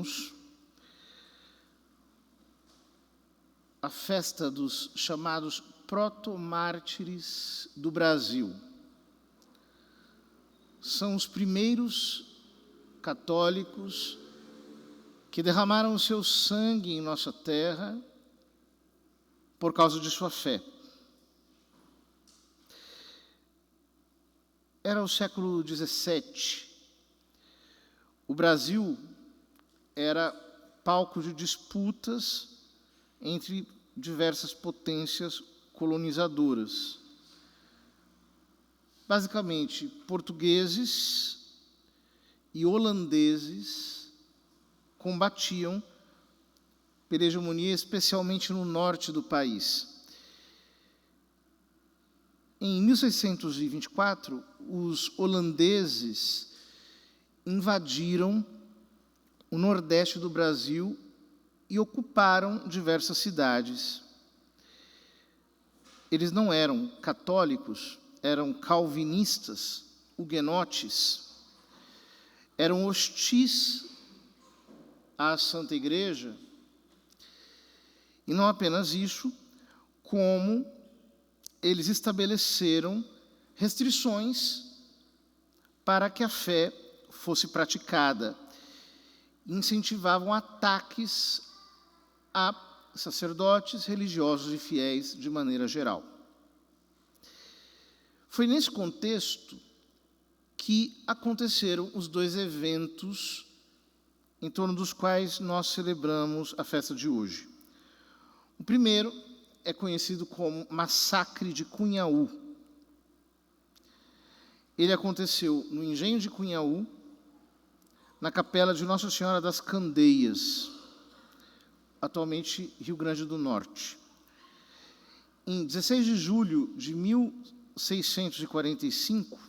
celebramos a festa dos chamados protomártires do Brasil. São os primeiros católicos que derramaram o seu sangue em nossa terra por causa de sua fé. Era o século XVII. O Brasil era palco de disputas entre diversas potências colonizadoras. Basicamente, portugueses e holandeses combatiam pela hegemonia, especialmente no norte do país. Em 1624, os holandeses invadiram o nordeste do Brasil e ocuparam diversas cidades. Eles não eram católicos, eram calvinistas, huguenotes, eram hostis à Santa Igreja. E não apenas isso, como eles estabeleceram restrições para que a fé fosse praticada. Incentivavam ataques a sacerdotes, religiosos e fiéis de maneira geral. Foi nesse contexto que aconteceram os dois eventos em torno dos quais nós celebramos a festa de hoje. O primeiro é conhecido como Massacre de Cunhaú. Ele aconteceu no engenho de Cunhaú, na capela de Nossa Senhora das Candeias, atualmente Rio Grande do Norte. Em 16 de julho de 1645,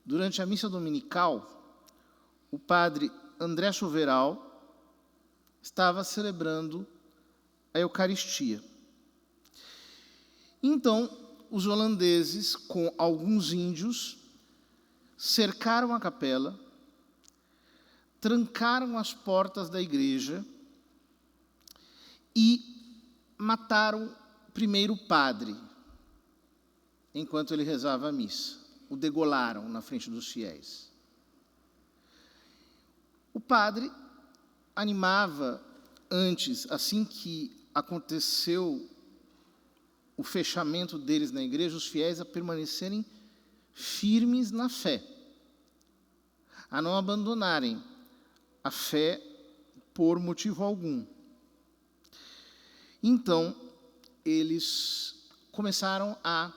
durante a missa dominical, o padre André Choveral estava celebrando a Eucaristia. Então, os holandeses, com alguns índios, cercaram a capela, trancaram as portas da igreja e mataram primeiro o padre, enquanto ele rezava a missa. O degolaram na frente dos fiéis. O padre animava antes, assim que aconteceu o fechamento deles na igreja, os fiéis a permanecerem firmes na fé, a não abandonarem a fé por motivo algum. Então, eles começaram a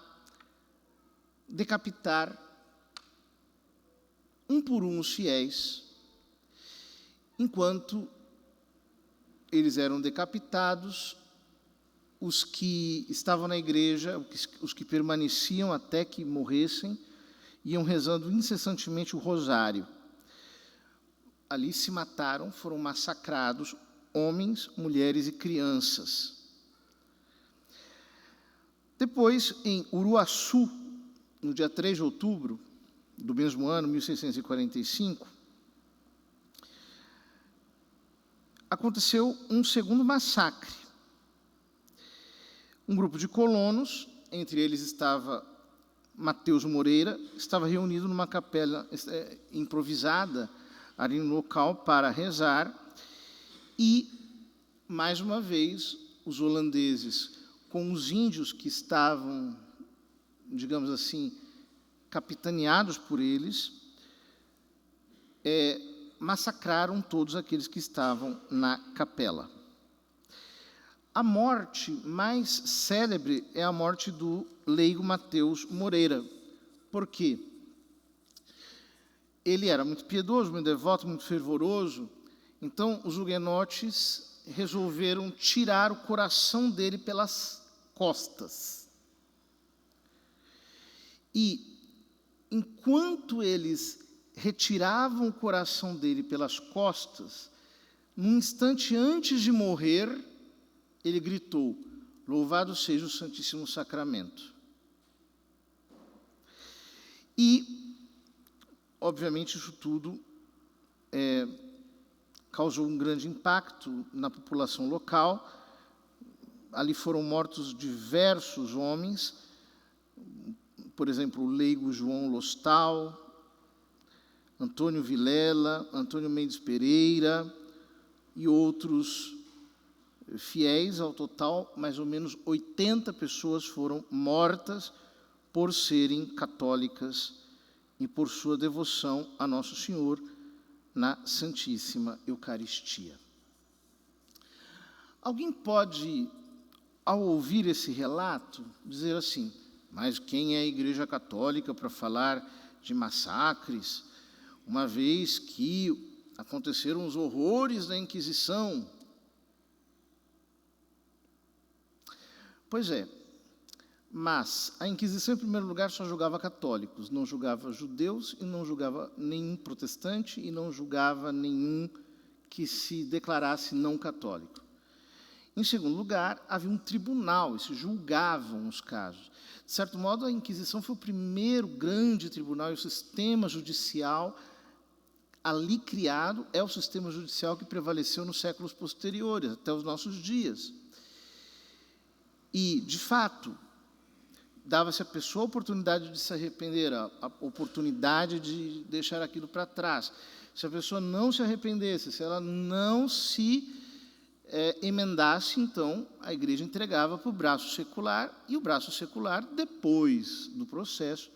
decapitar um por um os fiéis. Enquanto eles eram decapitados, os que estavam na igreja, os que permaneciam até que morressem, iam rezando incessantemente o rosário. Ali se mataram, foram massacrados homens, mulheres e crianças. Depois, em Uruaçu, no dia 3 de outubro do mesmo ano, 1645, aconteceu um segundo massacre. Um grupo de colonos, entre eles estava Mateus Moreira, estava reunido numa capela improvisada ali no local para rezar, e, mais uma vez, os holandeses, com os índios que estavam, digamos assim, capitaneados por eles, massacraram todos aqueles que estavam na capela. A morte mais célebre é a morte do leigo Mateus Moreira. Por quê? Ele era muito piedoso, muito devoto, muito fervoroso. Então, os huguenotes resolveram tirar o coração dele pelas costas. E, enquanto eles retiravam o coração dele pelas costas, num instante antes de morrer, ele gritou: "Louvado seja o Santíssimo Sacramento". E, obviamente, isso tudo causou um grande impacto na população local. Ali foram mortos diversos homens, por exemplo, o leigo João Lostal, Antônio Vilela, Antônio Mendes Pereira e outros fiéis. Ao total, mais ou menos 80 pessoas foram mortas por serem católicas e por sua devoção a Nosso Senhor na Santíssima Eucaristia. Alguém pode, ao ouvir esse relato, dizer assim: mas quem é a Igreja Católica para falar de massacres, uma vez que aconteceram os horrores da Inquisição? Pois é, mas a Inquisição, em primeiro lugar, só julgava católicos, não julgava judeus e não julgava nenhum protestante e não julgava nenhum que se declarasse não católico. Em segundo lugar, havia um tribunal e se julgavam os casos. De certo modo, a Inquisição foi o primeiro grande tribunal e o sistema judicial ali criado é o sistema judicial que prevaleceu nos séculos posteriores, até os nossos dias. E, de fato, dava-se à pessoa a oportunidade de se arrepender, a oportunidade de deixar aquilo para trás. Se a pessoa não se arrependesse, se ela não se emendasse, então a igreja entregava para o braço secular, e o braço secular, depois do processo,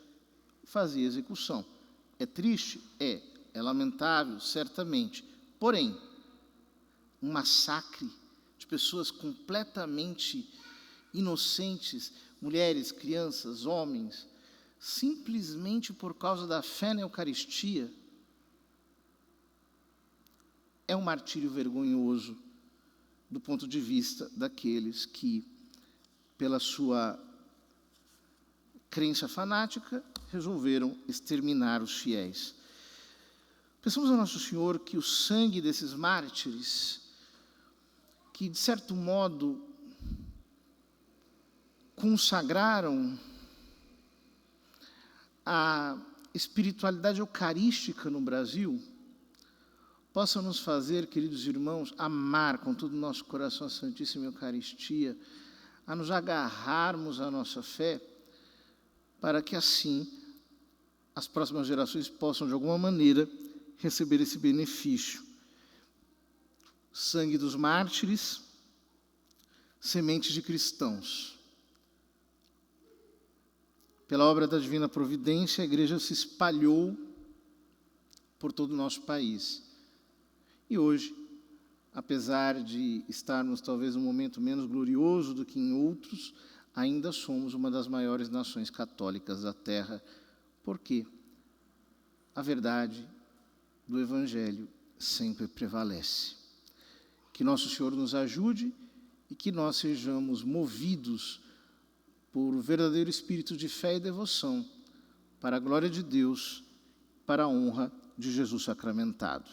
fazia execução. É triste? É lamentável, certamente. Porém, um massacre de pessoas completamente inocentes, mulheres, crianças, homens, simplesmente por causa da fé na Eucaristia, é um martírio vergonhoso do ponto de vista daqueles que, pela sua crença fanática, resolveram exterminar os fiéis. Pensamos a Nosso Senhor que o sangue desses mártires, que de certo modo consagraram a espiritualidade eucarística no Brasil, possa nos fazer, queridos irmãos, amar com todo o nosso coração a Santíssima Eucaristia, a nos agarrarmos à nossa fé, para que assim as próximas gerações possam, de alguma maneira, receber esse benefício. Sangue dos mártires, sementes de cristãos. Pela obra da Divina Providência, a Igreja se espalhou por todo o nosso país. E hoje, apesar de estarmos talvez num momento menos glorioso do que em outros, ainda somos uma das maiores nações católicas da Terra, porque a verdade do Evangelho sempre prevalece. Que Nosso Senhor nos ajude e que nós sejamos movidos por um verdadeiro espírito de fé e devoção, para a glória de Deus, para a honra de Jesus sacramentado.